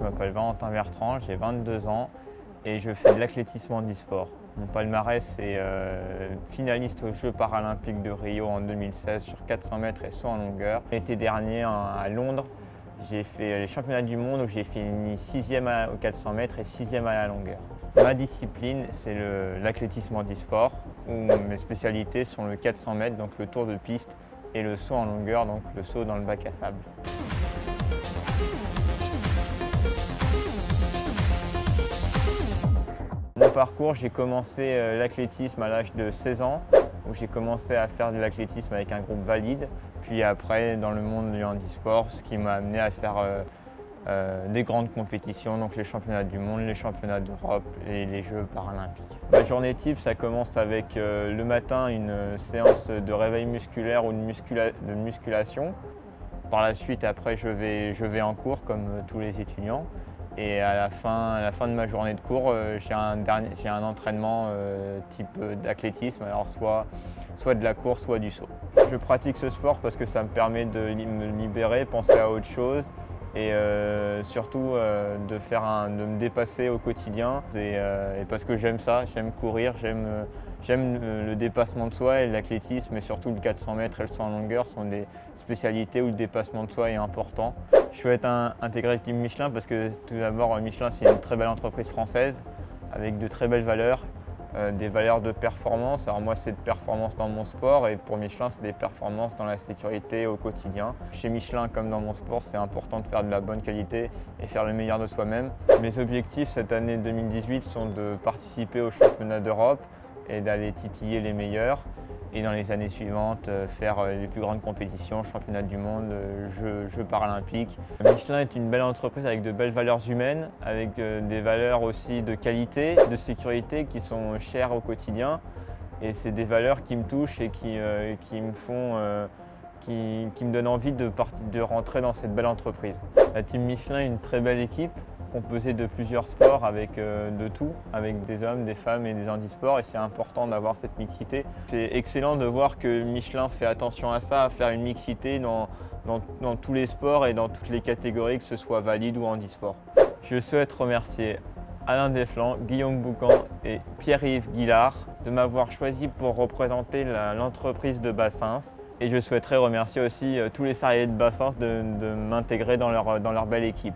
je m'appelle Valentin Bertrand, j'ai 22 ans et je fais de l'athlétisme handisport. Mon palmarès est finaliste aux Jeux paralympiques de Rio en 2016 sur 400 mètres et saut en longueur. L'été dernier à Londres, j'ai fait les championnats du monde où j'ai fini 6e aux 400 mètres et 6e à la longueur. Ma discipline, c'est l'athlétisme handisport où mes spécialités sont le 400 mètres, donc le tour de piste, et le saut en longueur, donc le saut dans le bac à sable. Mon parcours, j'ai commencé l'athlétisme à l'âge de 16 ans, où j'ai commencé à faire de l'athlétisme avec un groupe valide. Puis après, dans le monde du handisport, ce qui m'a amené à faire des grandes compétitions, donc les championnats du monde, les championnats d'Europe et les Jeux paralympiques. Ma journée type, ça commence avec le matin une séance de réveil musculaire ou de musculation. Par la suite, après, je vais en cours comme tous les étudiants. Et à la fin de ma journée de cours, j'ai un entraînement type d'athlétisme, alors soit de la course, soit du saut. Je pratique ce sport parce que ça me permet de me libérer, penser à autre chose et surtout de me dépasser au quotidien. Et parce que j'aime ça, j'aime courir, j'aime le dépassement de soi et l'athlétisme et surtout le 400 mètres et le saut en longueur sont des spécialités où le dépassement de soi est important. Je souhaite intégrer le team Michelin parce que tout d'abord Michelin c'est une très belle entreprise française avec de très belles valeurs, des valeurs de performance. Alors moi c'est de performance dans mon sport et pour Michelin c'est des performances dans la sécurité au quotidien. Chez Michelin comme dans mon sport c'est important de faire de la bonne qualité et faire le meilleur de soi-même. Mes objectifs cette année 2018 sont de participer aux championnats d'Europe et d'aller titiller les meilleurs. Et dans les années suivantes, faire les plus grandes compétitions, championnats du monde, Jeux paralympiques. Michelin est une belle entreprise avec de belles valeurs humaines, avec des valeurs aussi de qualité, de sécurité qui sont chères au quotidien. Et c'est des valeurs qui me touchent et qui me donnent envie de rentrer dans cette belle entreprise. La team Michelin est une très belle équipe, composée de plusieurs sports avec de tout, avec des hommes, des femmes et des handisports et c'est important d'avoir cette mixité. C'est excellent de voir que Michelin fait attention à ça, à faire une mixité dans tous les sports et dans toutes les catégories, que ce soit valide ou handisport. Je souhaite remercier Alain Desflancs, Guillaume Boucan et Pierre-Yves Guillard de m'avoir choisi pour représenter l'entreprise de Bassins. Et je souhaiterais remercier aussi tous les salariés de Bassins de m'intégrer dans leur belle équipe.